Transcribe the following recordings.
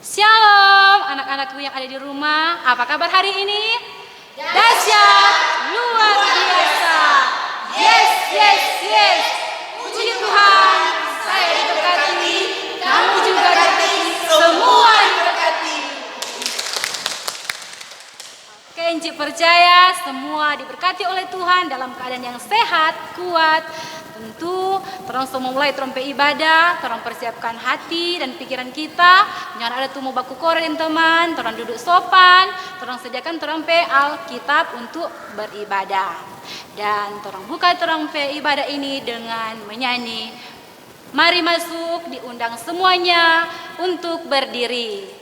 Shalom anak-anakku yang ada di rumah, apa kabar hari ini? Dahsyat, luar biasa. Yes, yes, yes. Puji Tuhan, saya diberkati, kamu juga diberkati, semua diberkati. Oke, Encik percaya semua diberkati oleh Tuhan dalam keadaan yang sehat, kuat. Tentu, terang semua mulai trompe ibadah, terang persiapkan hati dan pikiran kita. Jangan ada tuh mau baku koren teman, terang duduk sopan, terang sediakan trompe Alkitab untuk beribadah. Dan terang buka trompe ibadah ini dengan menyanyi. Mari masuk, diundang semuanya untuk berdiri.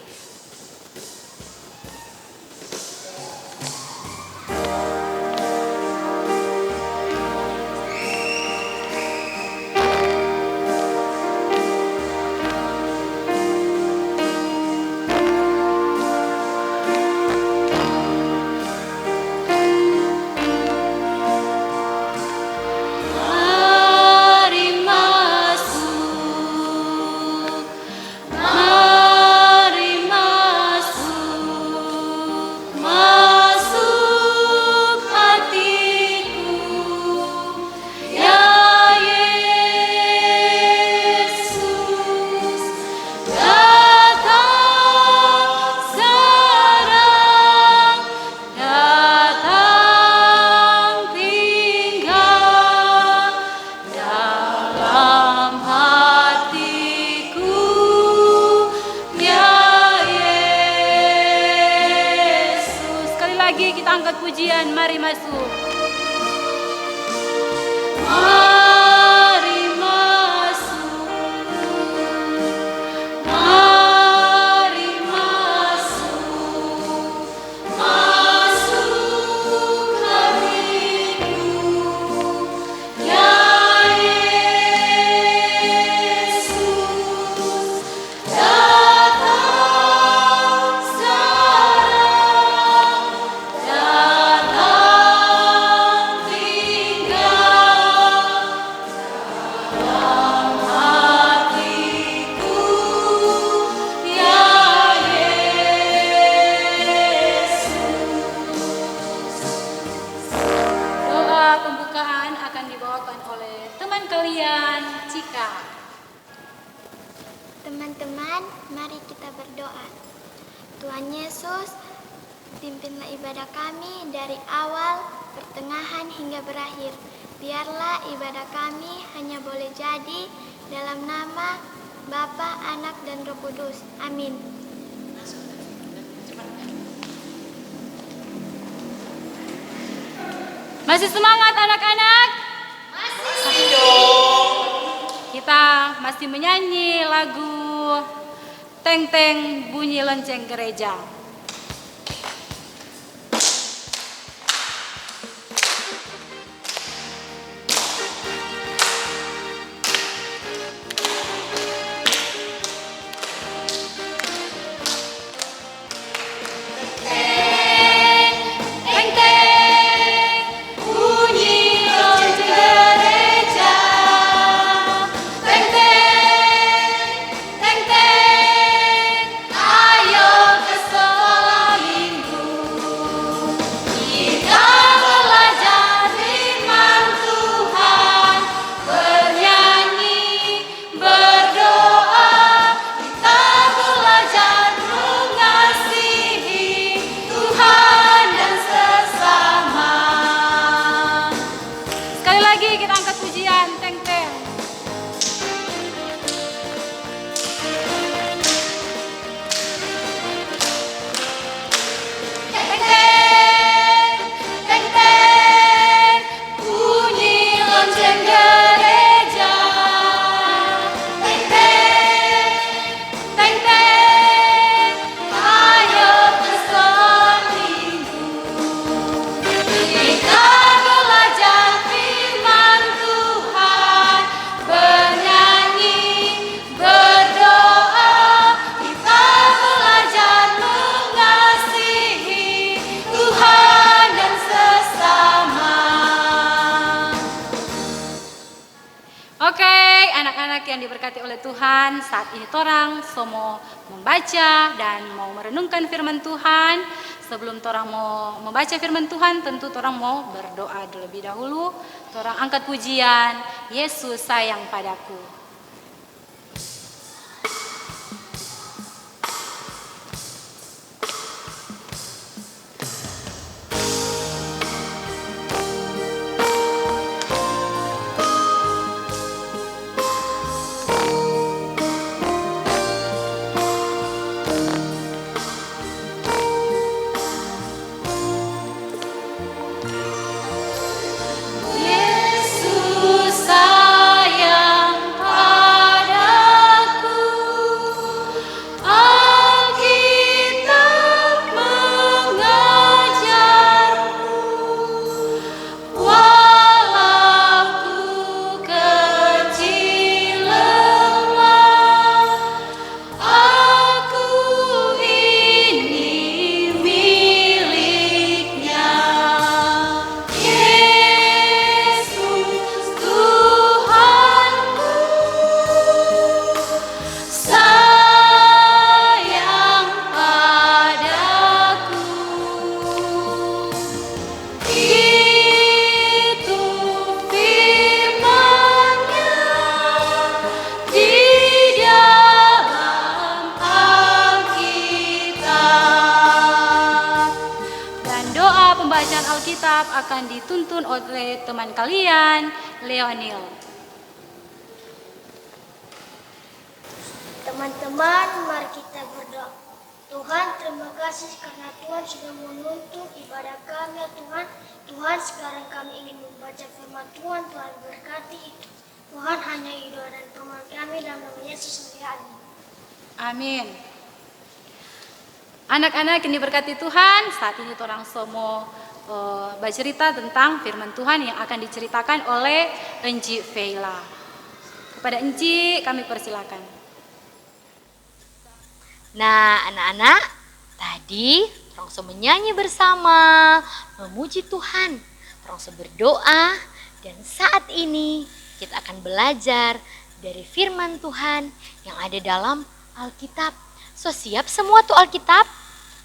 Mari masuk. Mari masuk. Mari masuk. Masuk hatiku, ya Yesus. Datang sekarang. Teman-teman, mari kita berdoa. Tuhan Yesus, pimpinlah ibadah kami dari awal, pertengahan hingga berakhir. Biarlah ibadah kami hanya boleh jadi dalam nama Bapa, Anak, dan Roh Kudus. Amin. Masih semangat anak-anak? Masih dong. Kita masih menyanyi lagu Teng Teng Bunyi Lonceng Gereja. Ayo ke oleh Tuhan, saat ini torang semua membaca dan mau merenungkan firman Tuhan. Sebelum torang mau membaca firman Tuhan, tentu torang mau berdoa terlebih dahulu. Torang angkat pujian, Yesus sayang padaku. Yesus sayang padaku, Alkitab mengajarku, walau ku kecil lemah, aku ini miliknya. Yesus Tuhanku sayang padaku, itu firman-Nya di dalam Alkitab. Dan doa pembacaan Alkitab akan dituntun oleh teman kalian, Leonil. Teman-teman, mari kita berdoa. Tuhan, terima kasih karena Tuhan sudah menuntut ibadah kami, ya Tuhan. Tuhan, sekarang kami ingin membaca firman Tuhan. Tuhan berkati itu. Tuhan, hanya doa dan firman kami dalam nama Yesus. Amin. Amin. Anak-anak yang diberkati Tuhan, saat ini orang semua bercerita tentang firman Tuhan yang akan diceritakan oleh Enci Veila. Kepada Enci kami persilakan. Nah, anak-anak, tadi orang semua menyanyi bersama, memuji Tuhan, orang semua berdoa, dan saat ini kita akan belajar dari firman Tuhan yang ada dalam Alkitab. So, siap semua tuh Alkitab?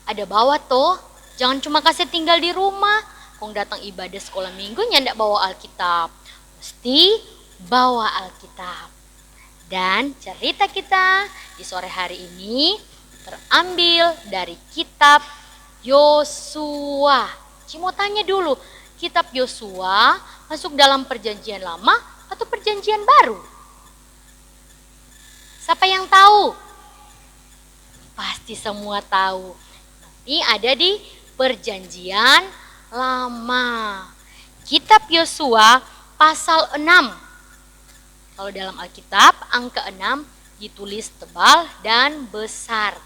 Ada bawa tuh, jangan cuma kasih tinggal di rumah, kong datang ibadah sekolah minggu nyandak bawa Alkitab. Mesti bawa Alkitab. Dan cerita kita di sore hari ini terambil dari kitab Yosua. Cimo tanya dulu, kitab Yosua masuk dalam perjanjian lama atau perjanjian baru? Siapa yang tahu? Pasti semua tahu. Ini ada di perjanjian lama. Kitab Yosua pasal 6. Kalau dalam Alkitab angka 6 ditulis tebal dan besar.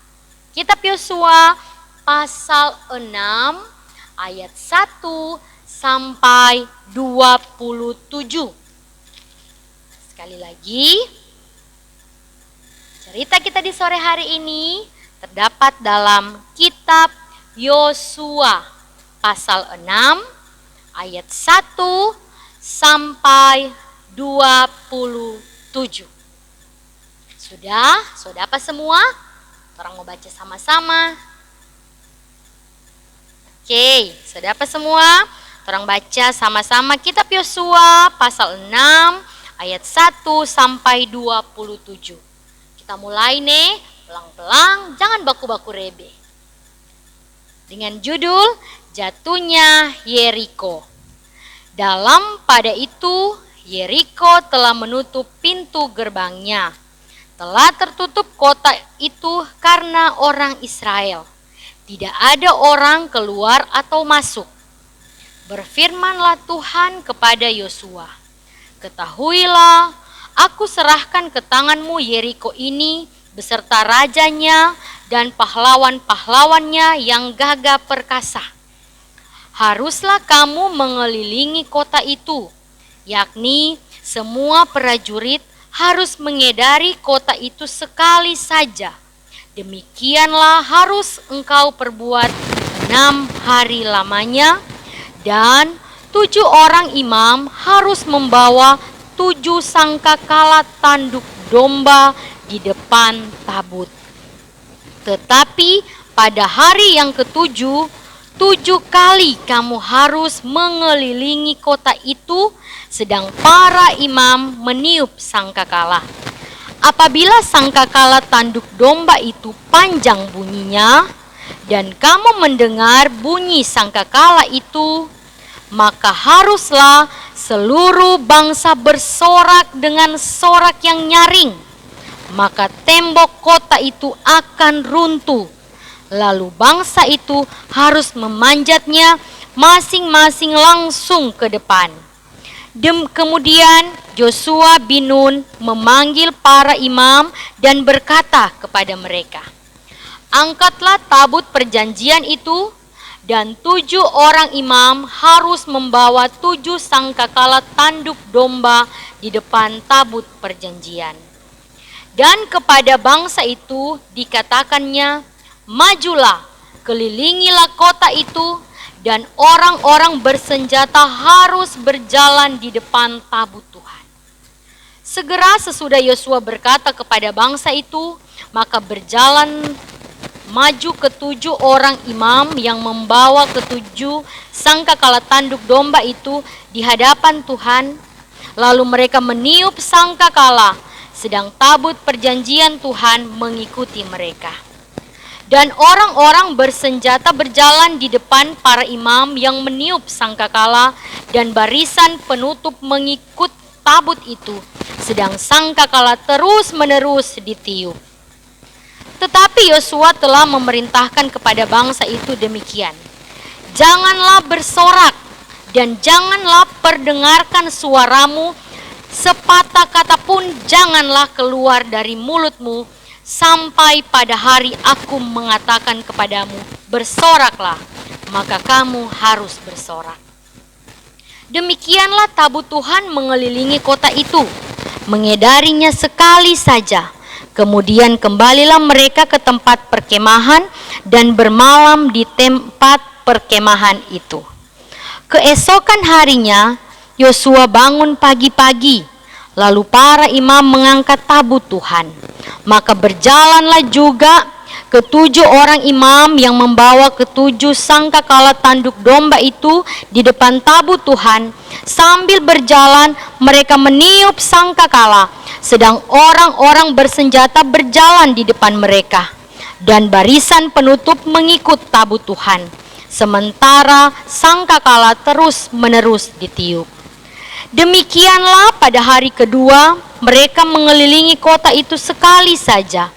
Kitab Yosua pasal 6 ayat 1 sampai 27. Sekali lagi, cerita kita di sore hari ini terdapat dalam kitab Yosua pasal 6 ayat 1 sampai 27. Sudah apa semua? Orang mau baca sama-sama. Oke, sudah apa semua? Orang baca sama-sama kitab Yosua pasal 6 ayat 1 sampai 27. Kita mulai nih, pelang-pelang, jangan baku-baku rebe. Dengan judul Jatuhnya Yeriko. Pada itu Yeriko telah menutup pintu gerbangnya. Telah tertutup kota itu karena orang Israel. Tidak ada orang keluar atau masuk. Berfirmanlah Tuhan kepada Yosua, ketahuilah, aku serahkan ke tanganmu Yeriko ini beserta rajanya dan pahlawan-pahlawannya yang gagah perkasa. Haruslah kamu mengelilingi kota itu, yakni semua prajurit harus mengedari kota itu sekali saja. Demikianlah harus engkau perbuat 6 hari lamanya, dan 7 orang imam harus membawa 7 sangkakala tanduk domba di depan tabut. Tetapi pada hari yang ketujuh, 7 kali kamu harus mengelilingi kota itu, sedang para imam meniup sangkakala. Apabila sangkakala tanduk domba itu panjang bunyinya, dan kamu mendengar bunyi sangkakala itu, maka haruslah seluruh bangsa bersorak dengan sorak yang nyaring. Maka tembok kota itu akan runtuh. Lalu bangsa itu harus memanjatnya masing-masing langsung ke depan. Kemudian Yosua bin Nun memanggil para imam dan berkata kepada mereka, angkatlah tabut perjanjian itu, dan 7 orang imam harus membawa 7 sangkakala tanduk domba di depan tabut perjanjian. Dan kepada bangsa itu dikatakannya, majulah, kelilingilah kota itu, dan orang-orang bersenjata harus berjalan di depan tabut Tuhan. Segera sesudah Yosua berkata kepada bangsa itu, maka berjalan maju ke-7 orang imam yang membawa ke-7 sangkakala tanduk domba itu di hadapan Tuhan. Lalu mereka meniup sangkakala, sedang tabut perjanjian Tuhan mengikuti mereka. Dan orang-orang bersenjata berjalan di depan para imam yang meniup sangkakala, dan barisan penutup mengikut tabut itu, sedang sangkakala terus-menerus ditiup. Tetapi Yosua telah memerintahkan kepada bangsa itu demikian, janganlah bersorak dan janganlah perdengarkan suaramu, sepatah kata pun janganlah keluar dari mulutmu, sampai pada hari aku mengatakan kepadamu, bersoraklah, maka kamu harus bersorak. Demikianlah tabut Tuhan mengelilingi kota itu, mengedarinya sekali saja. Kemudian kembalilah mereka ke tempat perkemahan dan bermalam di tempat perkemahan itu. Keesokan harinya Yosua bangun pagi-pagi, lalu para imam mengangkat tabut Tuhan. Maka berjalanlah juga ke-7 orang imam yang membawa ke-7 sangkakala tanduk domba itu di depan tabut Tuhan. Sambil berjalan mereka meniup sangkakala, sedang orang-orang bersenjata berjalan di depan mereka, dan barisan penutup mengikut tabut Tuhan, sementara sangkakala terus-menerus ditiup. Demikianlah pada hari kedua mereka mengelilingi kota itu sekali saja,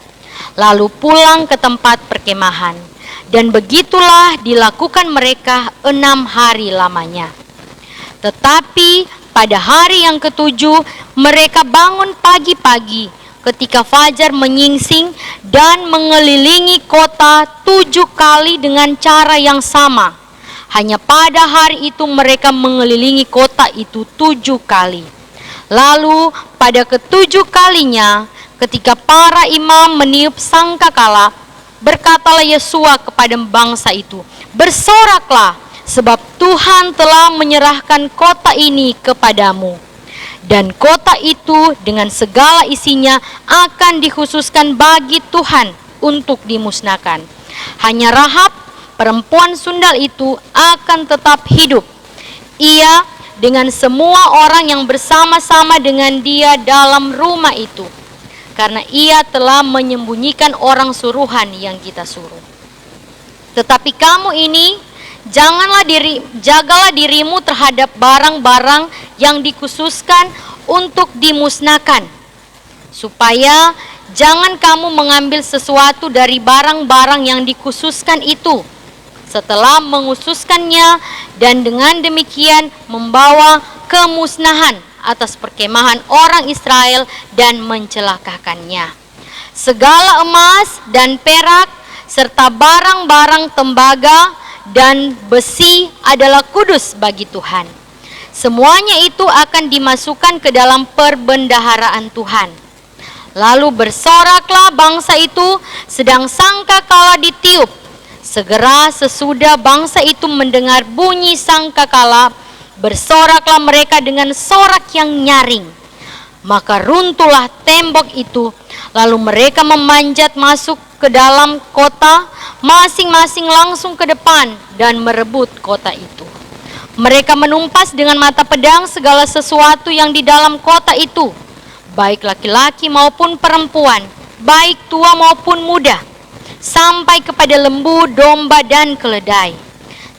lalu pulang ke tempat perkemahan, dan begitulah dilakukan mereka 6 hari lamanya. Tetapi pada hari yang ke-7 mereka bangun pagi-pagi ketika fajar menyingsing dan mengelilingi kota 7 kali dengan cara yang sama. Hanya pada hari itu mereka mengelilingi kota itu 7 kali. Lalu pada ke-7 kalinya ketika para imam meniup sangkakala, berkatalah Yosua kepada bangsa itu, bersoraklah, sebab Tuhan telah menyerahkan kota ini kepadamu. Dan kota itu dengan segala isinya akan dikhususkan bagi Tuhan untuk dimusnahkan. Hanya Rahab, perempuan sundal itu akan tetap hidup, ia dengan semua orang yang bersama-sama dengan dia dalam rumah itu, karena ia telah menyembunyikan orang suruhan yang kita suruh. Tetapi kamu ini, jagalah dirimu terhadap barang-barang yang dikhususkan untuk dimusnahkan, supaya jangan kamu mengambil sesuatu dari barang-barang yang dikhususkan itu setelah menghususkannya, dan dengan demikian membawa kemusnahan atas perkemahan orang Israel dan mencelakakannya. Segala emas dan perak serta barang-barang tembaga dan besi adalah kudus bagi Tuhan. Semuanya itu akan dimasukkan ke dalam perbendaharaan Tuhan. Lalu bersoraklah bangsa itu sedang sangkakala ditiup. Segera sesudah bangsa itu mendengar bunyi sangkakala, bersoraklah mereka dengan sorak yang nyaring. Maka runtuhlah tembok itu, lalu mereka memanjat masuk ke dalam kota, masing-masing langsung ke depan dan merebut kota itu. Mereka menumpas dengan mata pedang segala sesuatu yang di dalam kota itu, baik laki-laki maupun perempuan, baik tua maupun muda, sampai kepada lembu, domba, dan keledai.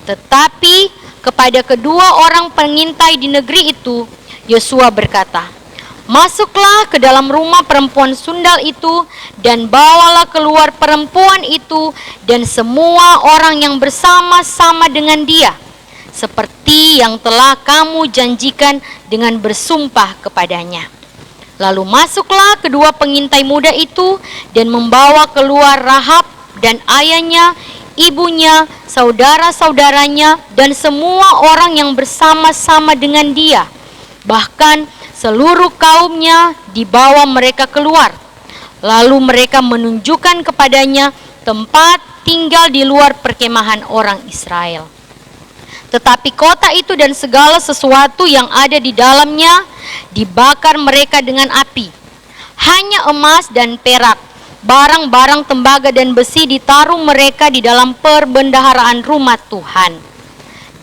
Tetapi kepada kedua orang pengintai di negeri itu, Yosua berkata, "Masuklah ke dalam rumah perempuan sundal itu dan bawalah keluar perempuan itu dan semua orang yang bersama-sama dengan dia, seperti yang telah kamu janjikan dengan bersumpah kepadanya." Lalu masuklah kedua pengintai muda itu dan membawa keluar Rahab dan ayahnya, ibunya, saudara-saudaranya, dan semua orang yang bersama-sama dengan dia. Bahkan seluruh kaumnya dibawa mereka keluar. Lalu mereka menunjukkan kepadanya tempat tinggal di luar perkemahan orang Israel. Tetapi kota itu dan segala sesuatu yang ada di dalamnya dibakar mereka dengan api. Hanya emas dan perak, barang-barang tembaga dan besi ditaruh mereka di dalam perbendaharaan rumah Tuhan.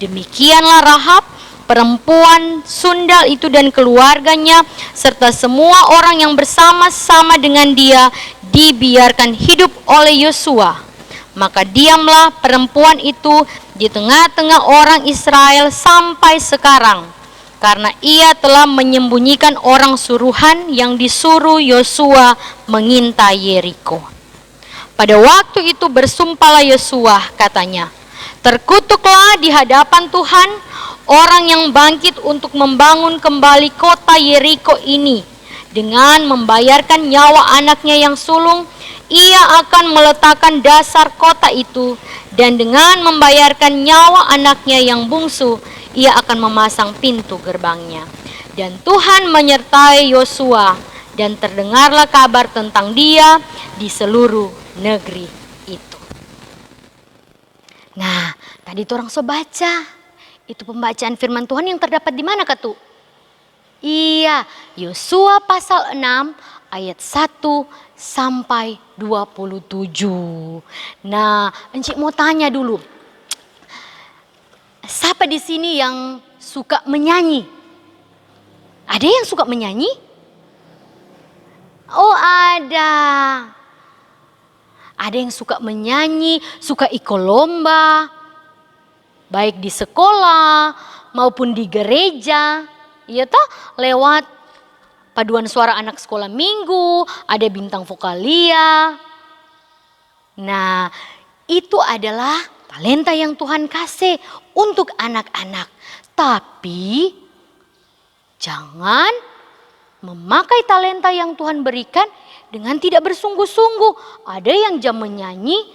Demikianlah Rahab, perempuan sundal itu dan keluarganya, serta semua orang yang bersama-sama dengan dia dibiarkan hidup oleh Yosua. Maka diamlah perempuan itu di tengah-tengah orang Israel sampai sekarang, karena ia telah menyembunyikan orang suruhan yang disuruh Yosua mengintai Yeriko. Pada waktu itu bersumpahlah Yosua, katanya, "Terkutuklah di hadapan Tuhan orang yang bangkit untuk membangun kembali kota Yeriko ini. Dengan membayarkan nyawa anaknya yang sulung, ia akan meletakkan dasar kota itu, dan dengan membayarkan nyawa anaknya yang bungsu, ia akan memasang pintu gerbangnya." Dan Tuhan menyertai Yosua, dan terdengarlah kabar tentang dia di seluruh negeri itu. Nah, tadi orang so baca. Itu pembacaan firman Tuhan yang terdapat di mana, Katu? Iya, Yosua pasal 6 ayat 1 sampai 27. Nah, Encik mau tanya dulu. Siapa di sini yang suka menyanyi? Ada yang suka menyanyi? Oh, ada. Ada yang suka menyanyi, suka ikut lomba. Baik di sekolah maupun di gereja, ya toh, lewat paduan suara anak sekolah minggu, ada bintang vokalia. Nah, itu adalah talenta yang Tuhan kasih untuk anak-anak. Tapi jangan memakai talenta yang Tuhan berikan dengan tidak bersungguh-sungguh. Ada yang jam menyanyi,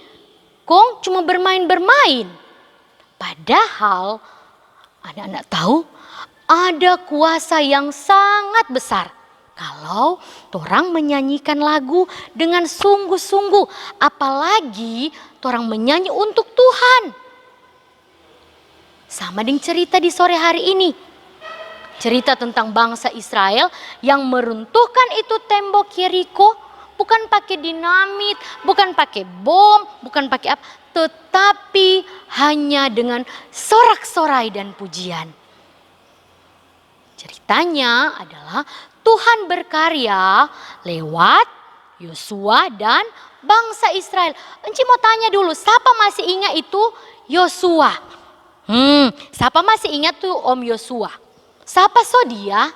kong cuma bermain-bermain. Padahal anak-anak tahu ada kuasa yang sangat besar kalau torang menyanyikan lagu dengan sungguh-sungguh, apalagi torang menyanyi untuk Tuhan. Sama dengan cerita di sore hari ini. Cerita tentang bangsa Israel yang meruntuhkan itu tembok Yeriko, bukan pakai dinamit, bukan pakai bom, bukan pakai apa, tetapi hanya dengan sorak-sorai dan pujian. Ceritanya adalah Tuhan berkarya lewat Yosua dan bangsa Israel. Enci mau tanya dulu, siapa masih ingat itu Yosua? Siapa masih ingat tuh Om Yosua? Siapa so dia?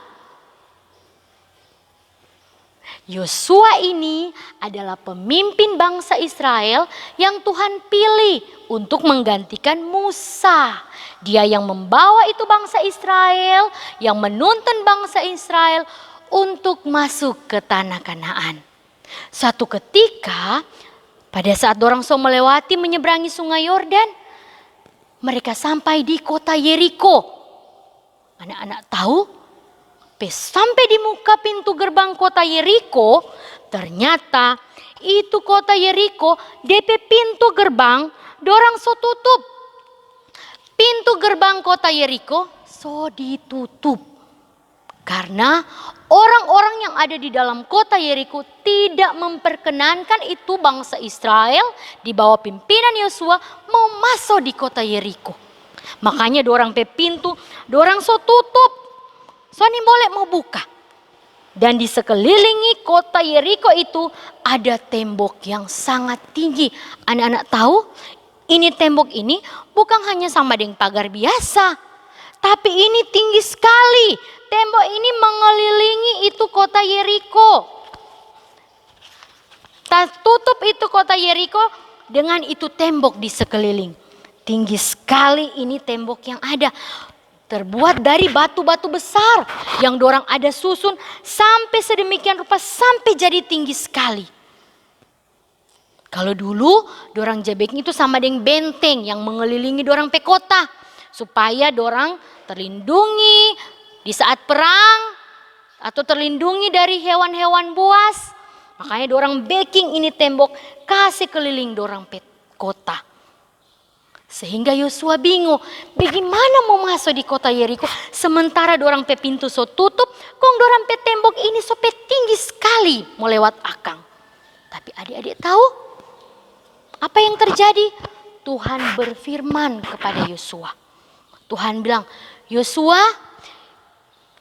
Yosua ini adalah pemimpin bangsa Israel yang Tuhan pilih untuk menggantikan Musa. Dia yang membawa itu bangsa Israel, yang menuntun bangsa Israel untuk masuk ke tanah Kanaan. Suatu ketika, pada saat orang so melewati menyeberangi sungai Yordan, mereka sampai di kota Yeriko. Anak-anak tahu? Sampai di muka pintu gerbang kota Yeriko, ternyata itu kota Yeriko, DP pintu gerbang, dorang so tutup. Pintu gerbang kota Yeriko so ditutup. Karena orang-orang yang ada di dalam kota Yeriko tidak memperkenankan itu bangsa Israel di bawah pimpinan Yosua mau masuk di kota Yeriko. Makanya dorang pe pintu, dorang so tutup. Soalnya boleh mau buka. Dan di sekelilingi kota Yeriko itu ada tembok yang sangat tinggi. Anak-anak tahu ini tembok ini bukan hanya sama dengan pagar biasa. Tapi ini tinggi sekali. Tembok ini mengelilingi itu kota Yeriko. Tutup itu kota Yeriko dengan itu tembok di sekeliling. Tinggi sekali ini tembok yang ada. Terbuat dari batu-batu besar yang dorang ada susun sampai sedemikian rupa sampai jadi tinggi sekali. Kalau dulu dorang jebek itu sama dengan benteng yang mengelilingi dorang pe kota. Supaya dorang terlindungi di saat perang atau terlindungi dari hewan-hewan buas. Makanya dorang backing ini tembok kasih keliling dorang pe kota. Sehingga Yosua bingung, bagaimana mau masuk di kota Yeriko sementara dorang pe pintu so tutup, kong dorang pe tembok ini so pe tinggi sekali mau lewat akang. Tapi adik-adik tahu apa yang terjadi? Tuhan berfirman kepada Yosua. Tuhan bilang, Yosua,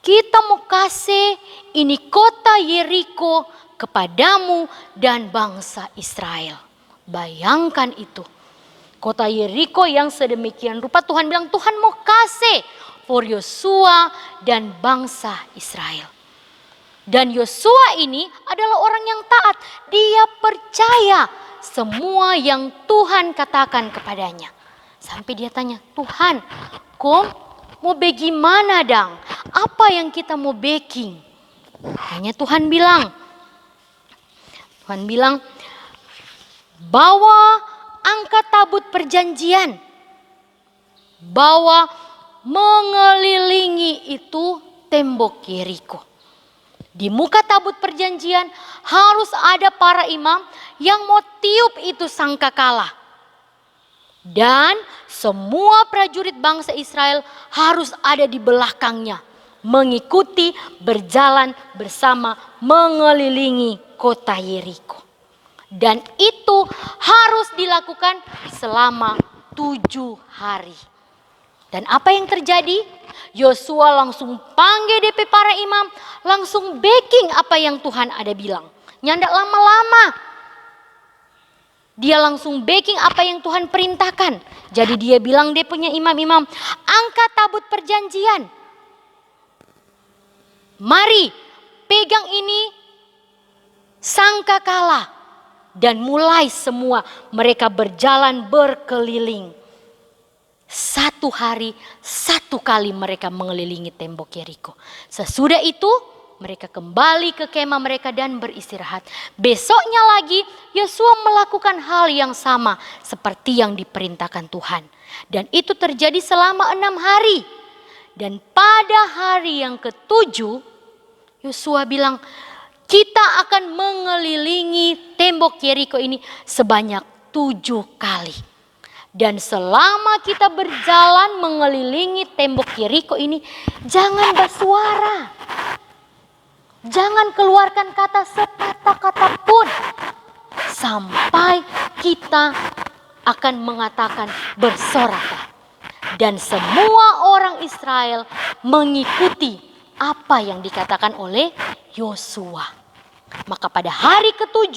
kita mau kasih ini kota Yeriko kepadamu dan bangsa Israel. Bayangkan itu. Kota Yeriko yang sedemikian rupa Tuhan bilang Tuhan mau kasih for Yosua dan bangsa Israel. Dan Yosua ini adalah orang yang taat. Dia percaya semua yang Tuhan katakan kepadanya. Sampai dia tanya, Tuhan, kok mau bagaimana dang? Apa yang kita mau baking? Hanya Tuhan bilang, bawa angkat tabut perjanjian, bawa mengelilingi itu tembok Yeriko. Di muka tabut perjanjian harus ada para imam yang mau tiup itu sangkakala. Dan semua prajurit bangsa Israel harus ada di belakangnya, mengikuti berjalan bersama mengelilingi kota Yeriko. Dan itu harus dilakukan selama 7 hari. Dan apa yang terjadi? Yosua langsung panggil DP para imam, langsung backing apa yang Tuhan ada bilang. Nyandak lama-lama. Dia langsung backing apa yang Tuhan perintahkan. Jadi dia bilang dia punya imam-imam, angkat tabut perjanjian. Mari pegang ini sangkakala. Dan mulai semua mereka berjalan berkeliling. 1 hari 1 kali mereka mengelilingi tembok Yeriko. Sesudah itu mereka kembali ke kemah mereka dan beristirahat. Besoknya lagi Yosua melakukan hal yang sama seperti yang diperintahkan Tuhan. Dan itu terjadi selama 6 hari. Dan pada hari yang ke-7 Yosua bilang, kita akan mengelilingi tembok Yeriko ini sebanyak 7 kali. Dan selama kita berjalan mengelilingi tembok Yeriko ini, jangan bersuara. Jangan keluarkan kata sepatah kata pun. Sampai kita akan mengatakan bersoraklah. Dan semua orang Israel mengikuti apa yang dikatakan oleh Yosua. Maka pada hari ke-7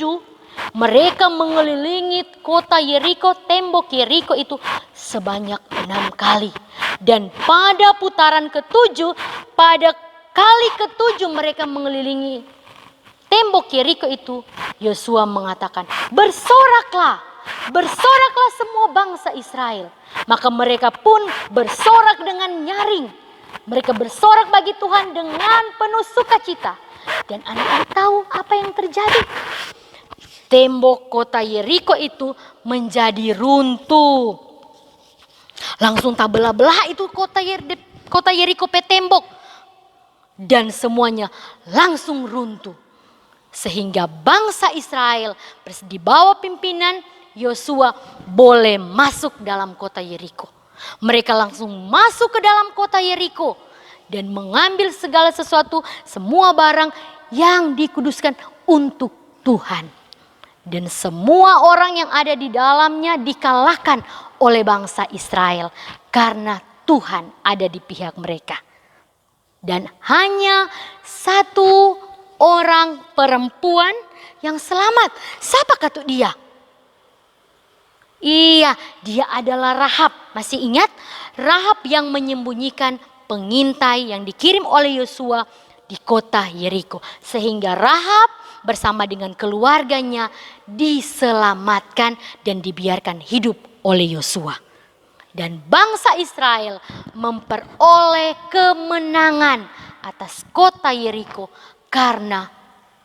mereka mengelilingi kota Yeriko, tembok Yeriko itu sebanyak 6 kali. Dan pada putaran ke-7, pada kali ke-7 mereka mengelilingi tembok Yeriko itu, Yosua mengatakan, bersoraklah, bersoraklah semua bangsa Israel. Maka mereka pun bersorak dengan nyaring. Mereka bersorak bagi Tuhan dengan penuh sukacita. Dan anak-anak tahu apa yang terjadi? Tembok kota Yeriko itu menjadi runtuh. Langsung tak belah-belah itu kota Yeriko pe tembok. Dan semuanya langsung runtuh. Sehingga bangsa Israel di bawah pimpinan Yosua boleh masuk dalam kota Yeriko. Mereka langsung masuk ke dalam kota Yeriko. dan mengambil segala sesuatu, semua barang yang dikuduskan untuk Tuhan. Dan semua orang yang ada di dalamnya dikalahkan oleh bangsa Israel karena Tuhan ada di pihak mereka. Dan hanya satu orang perempuan yang selamat. Siapa kata dia? Iya, dia adalah Rahab. Masih ingat? Rahab yang menyembunyikan pengintai yang dikirim oleh Yosua di kota Yeriko. Sehingga Rahab bersama dengan keluarganya diselamatkan dan dibiarkan hidup oleh Yosua. Dan bangsa Israel memperoleh kemenangan atas kota Yeriko karena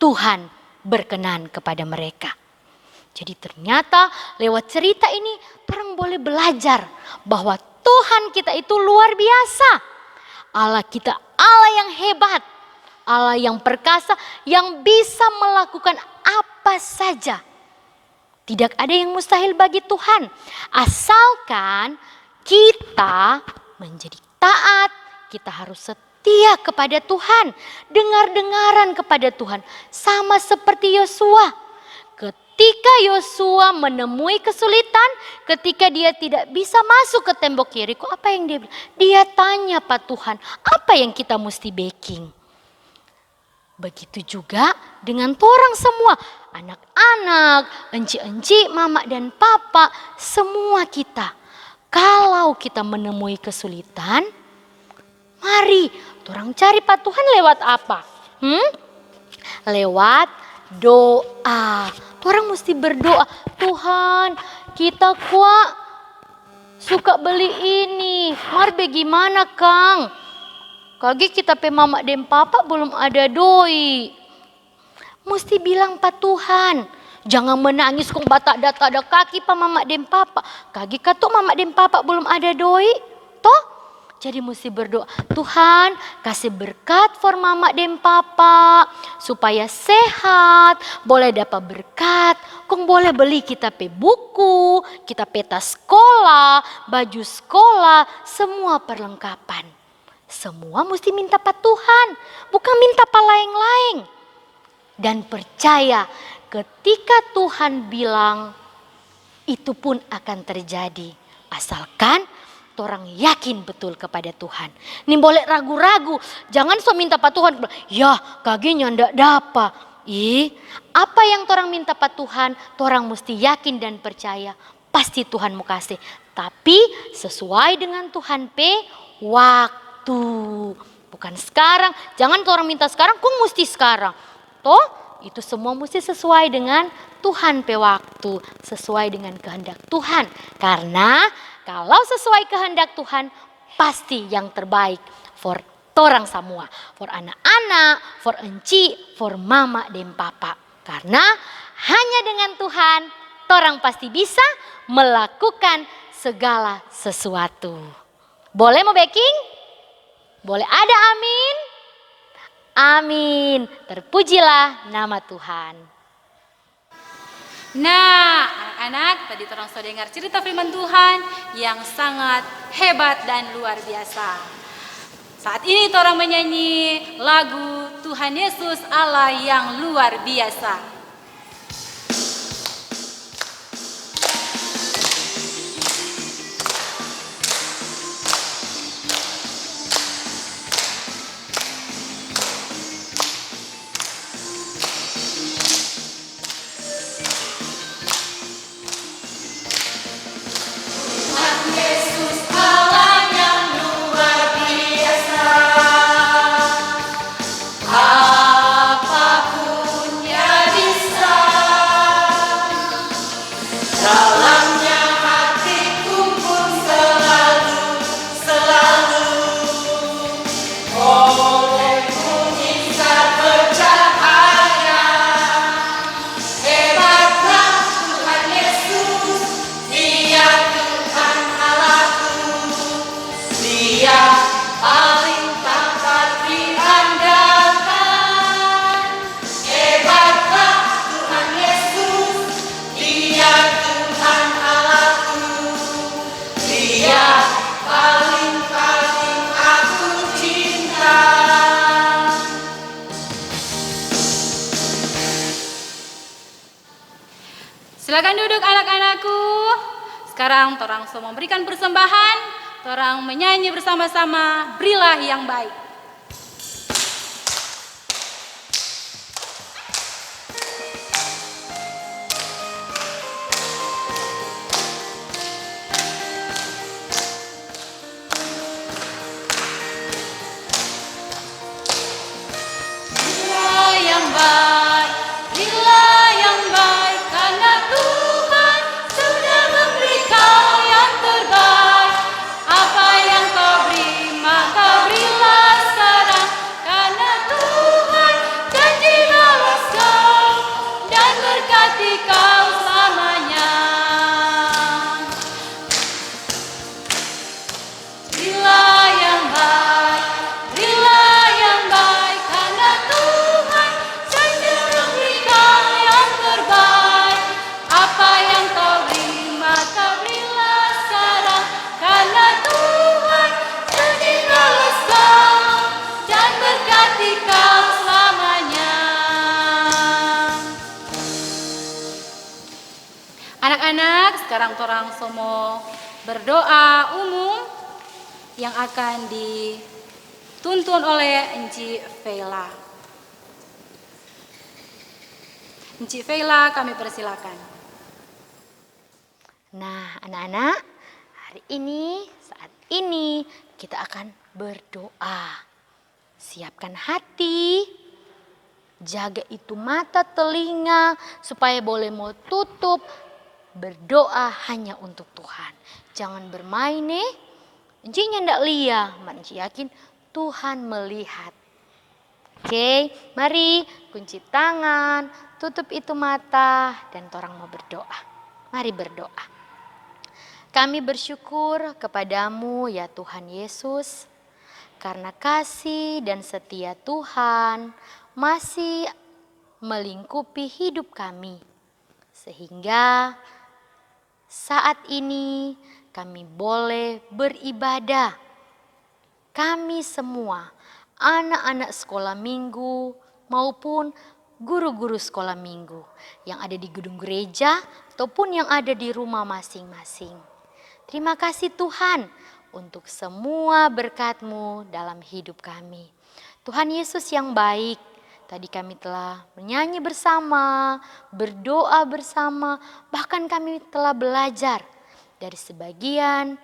Tuhan berkenan kepada mereka. Jadi ternyata lewat cerita ini orang boleh belajar bahwa Tuhan kita itu luar biasa. Allah kita Allah yang hebat. Allah yang perkasa, yang bisa melakukan apa saja. Tidak ada yang mustahil bagi Tuhan. Asalkan kita menjadi taat, kita harus setia kepada Tuhan. Dengar-dengaran kepada Tuhan. Sama seperti Yosua. Ketika Yosua menemui kesulitan, ketika dia tidak bisa masuk ke tembok Yeriko, apa yang dia bilang? Dia tanya, Pak Tuhan, apa yang kita mesti baking? Begitu juga dengan torang semua, anak-anak, enci-enci, mama dan papa, semua kita. Kalau kita menemui kesulitan, mari torang cari Pak Tuhan lewat apa? Lewat doa. Torang mesti berdoa, Tuhan kita kuat suka beli ini, mar bagaimana Kang? Kagi kita pe mama dan papa belum ada doi. Mesti bilang Pak Tuhan. Jangan menangis kong batak data ada kaki pa mama dan papa. Kagi katuk mama dan papa belum ada doi. Toh? Jadi mesti berdoa. Tuhan kasih berkat for mama dan papa. Supaya sehat. Boleh dapat berkat. Kong boleh beli kita pe buku. Kita peta sekolah. Baju sekolah. Semua perlengkapan. Semua mesti minta Pak Tuhan, bukan minta Pak lain-lain. Dan percaya ketika Tuhan bilang, itu pun akan terjadi. Asalkan orang yakin betul kepada Tuhan. Ini boleh ragu-ragu, jangan so minta Pak Tuhan. Ya kagenya ndak dapat. Apa yang orang minta Pak Tuhan, orang mesti yakin dan percaya. Pasti Tuhan mau kasih. Tapi sesuai dengan Tuhan waktu. Bukan sekarang. Jangan orang minta sekarang, kok mesti sekarang. Toh itu semua mesti sesuai dengan Tuhan waktu. Sesuai dengan kehendak Tuhan. Karena kalau sesuai kehendak Tuhan, pasti yang terbaik for torang semua. For anak-anak, for enci, for mama dan papa. Karena hanya dengan Tuhan, torang pasti bisa melakukan segala sesuatu. Boleh mau baking? Boleh ada amin? Amin. Terpujilah nama Tuhan. Nah, anak-anak, tadi orang sudah dengar cerita firman Tuhan yang sangat hebat dan luar biasa. Saat ini orang menyanyi lagu Tuhan Yesus Allah yang luar biasa. Tuhan Silakan duduk anak-anakku. Sekarang torang semua memberikan persembahan, torang menyanyi bersama-sama Berilah yang Baik. Anak-anak, sekarang torang semua berdoa umum yang akan dituntun oleh Enci Vela. Enci Vela, kami persilakan. Nah, anak-anak, hari ini, saat ini kita akan berdoa. Siapkan hati, jaga itu mata, telinga, supaya boleh mau tutup. Berdoa hanya untuk Tuhan. Jangan bermain nih. Encinya ndak lihat, Enci yakin Tuhan melihat. Oke, mari kunci tangan, tutup itu mata, dan torang mau berdoa. Mari berdoa. Kami bersyukur kepadamu ya Tuhan Yesus, karena kasih dan setia Tuhan masih melingkupi hidup kami. Sehingga saat ini kami boleh beribadah. Kami semua, anak-anak sekolah minggu maupun guru-guru sekolah minggu yang ada di gedung gereja ataupun yang ada di rumah masing-masing. Terima kasih Tuhan untuk semua berkat-Mu dalam hidup kami. Tuhan Yesus yang baik, tadi kami telah menyanyi bersama, berdoa bersama, bahkan kami telah belajar dari sebagian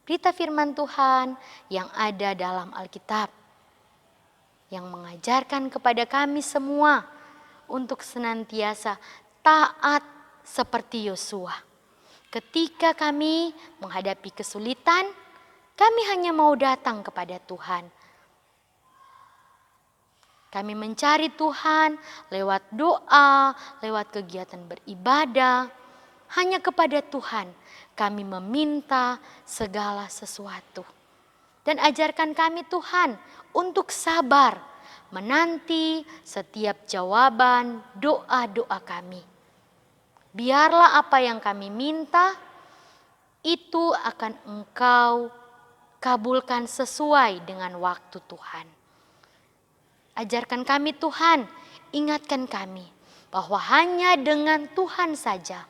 berita firman Tuhan yang ada dalam Alkitab, yang mengajarkan kepada kami semua untuk senantiasa taat seperti Yosua. Ketika kami menghadapi kesulitan, kami hanya mau datang kepada Tuhan. Kami mencari Tuhan lewat doa, lewat kegiatan beribadah. Hanya kepada Tuhan kami meminta segala sesuatu. Dan ajarkan kami Tuhan untuk sabar menanti setiap jawaban doa-doa kami. Biarlah apa yang kami minta itu akan Engkau kabulkan sesuai dengan waktu Tuhan. Ajarkan kami Tuhan, ingatkan kami bahwa hanya dengan Tuhan saja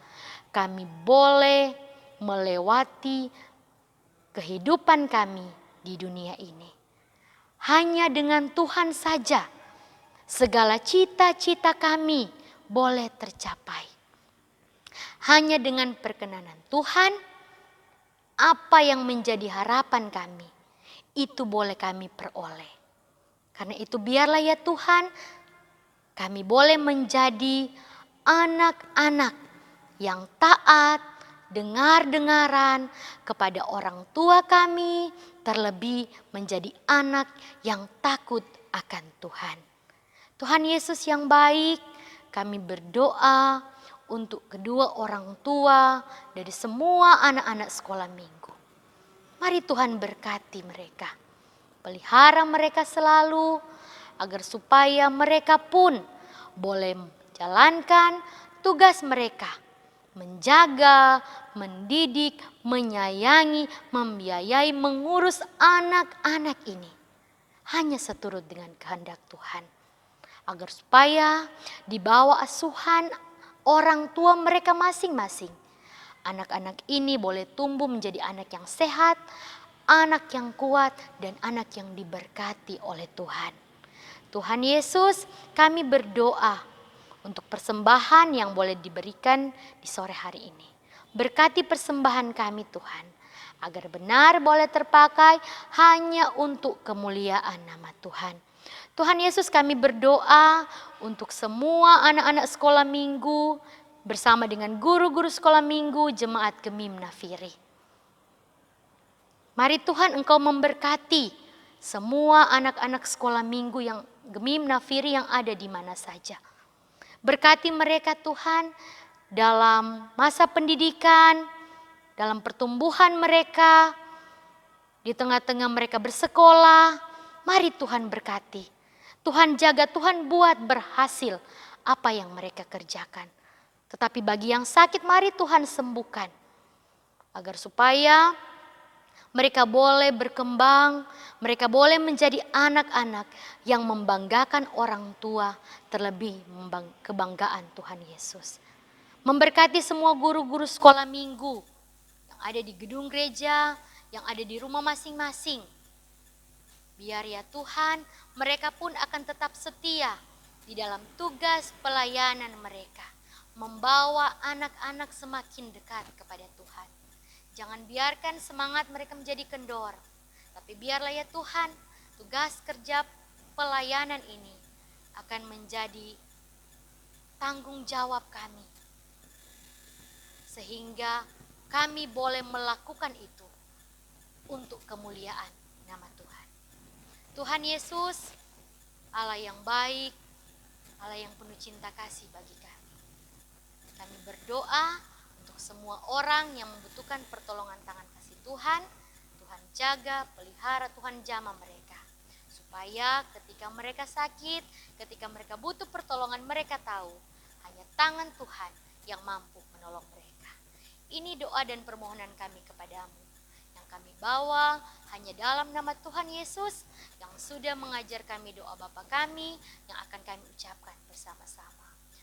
kami boleh melewati kehidupan kami di dunia ini. Hanya dengan Tuhan saja segala cita-cita kami boleh tercapai. Hanya dengan perkenanan Tuhan, apa yang menjadi harapan kami itu boleh kami peroleh. Karena itu biarlah ya Tuhan, kami boleh menjadi anak-anak yang taat, dengar-dengaran kepada orang tua kami, terlebih menjadi anak yang takut akan Tuhan. Tuhan Yesus yang baik, kami berdoa untuk kedua orang tua dari semua anak-anak sekolah minggu. Mari Tuhan berkati mereka. Pelihara mereka selalu agar supaya mereka pun boleh menjalankan tugas mereka. Menjaga, mendidik, menyayangi, membiayai, mengurus anak-anak ini. Hanya seturut dengan kehendak Tuhan. Agar supaya di bawah asuhan orang tua mereka masing-masing. Anak-anak ini boleh tumbuh menjadi anak yang sehat, anak yang kuat, dan anak yang diberkati oleh Tuhan. Tuhan Yesus, kami berdoa untuk persembahan yang boleh diberikan di sore hari ini. Berkati persembahan kami Tuhan, agar benar boleh terpakai hanya untuk kemuliaan nama Tuhan. Tuhan Yesus, kami berdoa untuk semua anak-anak sekolah minggu bersama dengan guru-guru sekolah minggu Jemaat Gemim Nafiri. Mari Tuhan Engkau memberkati semua anak-anak sekolah minggu yang Gemim Nafiri yang ada di mana saja. Berkati mereka Tuhan dalam masa pendidikan, dalam pertumbuhan mereka, di tengah-tengah mereka bersekolah. Mari Tuhan berkati. Tuhan jaga, Tuhan buat berhasil apa yang mereka kerjakan. Tetapi bagi yang sakit, mari Tuhan sembuhkan. Agar supaya mereka boleh berkembang, mereka boleh menjadi anak-anak yang membanggakan orang tua, terlebih kebanggaan Tuhan Yesus. Memberkati semua guru-guru sekolah minggu yang ada di gedung gereja, yang ada di rumah masing-masing. Biar ya Tuhan, mereka pun akan tetap setia di dalam tugas pelayanan mereka. Membawa anak-anak semakin dekat kepada Tuhan. Jangan biarkan semangat mereka menjadi kendor. Tapi biarlah ya Tuhan, tugas kerja pelayanan ini akan menjadi tanggung jawab kami. Sehingga kami boleh melakukan itu untuk kemuliaan nama Tuhan. Tuhan Yesus, Allah yang baik, Allah yang penuh cinta kasih bagi kami. Kami berdoa untuk semua orang yang membutuhkan pertolongan tangan kasih Tuhan. Tuhan jaga, pelihara, Tuhan jamah mereka. Supaya ketika mereka sakit, ketika mereka butuh pertolongan, mereka tahu hanya tangan Tuhan yang mampu menolong mereka. Ini doa dan permohonan kami kepadamu. Yang kami bawa hanya dalam nama Tuhan Yesus yang sudah mengajar kami doa Bapa kami yang akan kami ucapkan bersama-sama.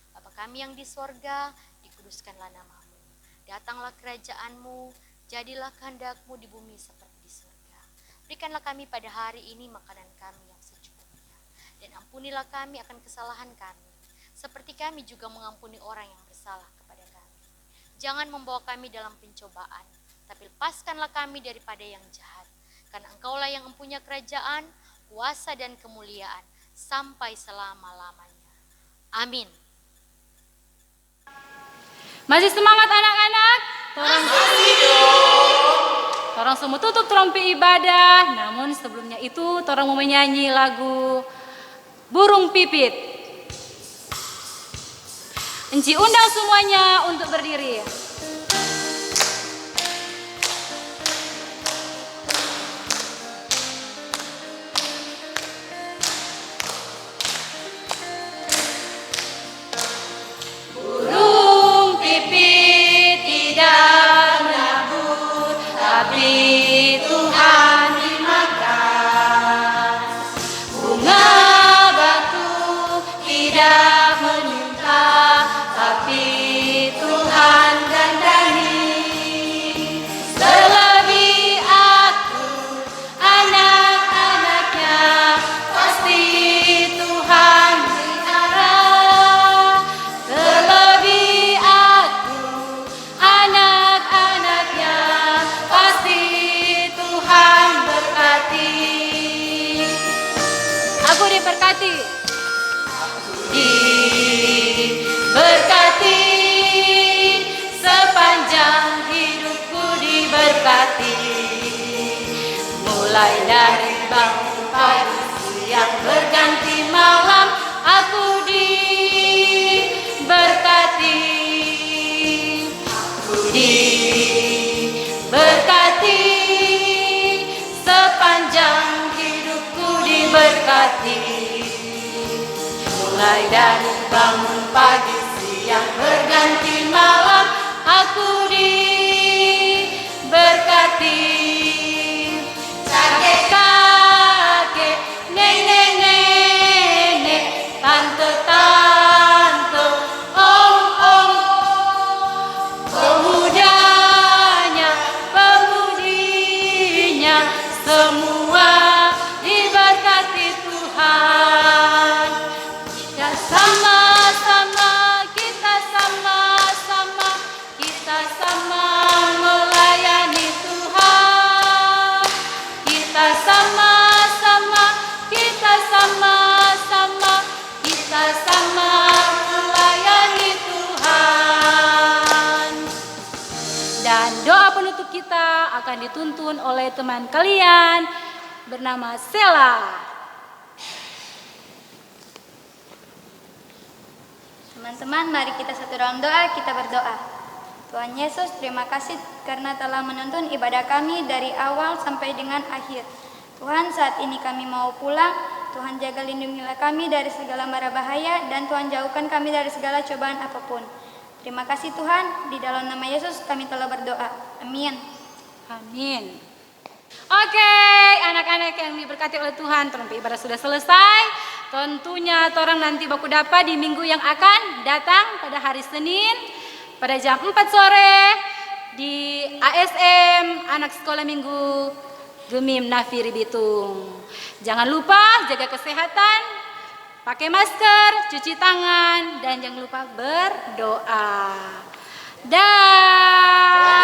Bapa kami yang di sorga, dikuduskanlah namamu. Datanglah kerajaanmu, jadilah kehendak-Mu di bumi seperti di surga. Berikanlah kami pada hari ini makanan kami yang secukupnya. Dan ampunilah kami akan kesalahan kami, seperti kami juga mengampuni orang yang bersalah kepada kami. Jangan membawa kami dalam pencobaan, tapi lepaskanlah kami daripada yang jahat. Karena Engkaulah yang mempunyai kerajaan, kuasa dan kemuliaan sampai selama-lamanya. Amin. Masih semangat anak-anak? Torang semua tutup trompi ibadah. Namun sebelumnya itu torang mau menyanyi lagu Burung Pipit. Enci undang semuanya untuk berdiri. Diberkati sepanjang hidupku diberkati, mulai dari bangun pagi siang berganti malam aku diberkati, aku diberkati sepanjang hidupku diberkati. Mulai dari bangun pagi siang berganti malam aku diberkati. Kakek-kakek, nenek-nenek, tante-tante, om-om, semua diberkati Tuhan. Kita sama-sama, kita sama-sama, kita sama melayani Tuhan. Kita sama-sama, kita sama-sama, kita sama melayani Tuhan. Dan doa penutup kita akan dituntun oleh teman kalian bernama Sela. Teman-teman, mari kita satu dalam doa, kita berdoa. Tuhan Yesus, terima kasih karena telah menuntun ibadah kami dari awal sampai dengan akhir. Tuhan, saat ini kami mau pulang. Tuhan, jaga lindungilah kami dari segala mara bahaya, dan Tuhan jauhkan kami dari segala cobaan apapun. Terima kasih Tuhan, di dalam nama Yesus kami telah berdoa. Amin. Amin. Oke, anak-anak yang diberkati oleh Tuhan, trompet ibadah sudah selesai. Tentunya orang nanti baku dapat di minggu yang akan datang pada hari Senin pada jam 4 sore di ASM Anak Sekolah Minggu Gemim Nafiri Bitung. Jangan lupa jaga kesehatan, pakai masker, cuci tangan, dan jangan lupa berdoa. Dah.